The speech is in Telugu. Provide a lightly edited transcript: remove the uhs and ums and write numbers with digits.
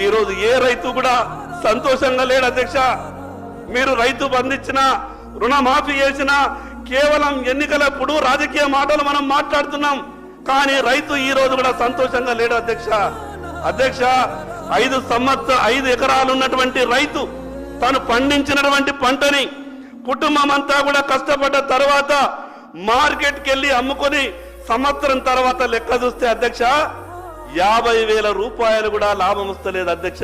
ఈ రోజు ఏ రైతు కూడా సంతోషంగా లేడు అధ్యక్ష. మీరు రైతు బంధించిన రుణమాఫీ చేసిన కేవలం ఎన్నికలప్పుడు రాజకీయ మాటలు మనం మాట్లాడుతున్నాం, కానీ రైతు ఈ రోజు కూడా సంతోషంగా లేడు అధ్యక్ష. అధ్యక్ష 5 ఎకరాలు ఉన్నటువంటి రైతు తను పండించినటువంటి పంటని కుటుంబం అంతా కూడా కష్టపడ్డ తర్వాత మార్కెట్కి వెళ్ళి అమ్ముకొని సంవత్సరం తర్వాత లెక్క చూస్తే అధ్యక్ష 50,000 రూపాయలు కూడా లాభం వస్తలేదు అధ్యక్ష.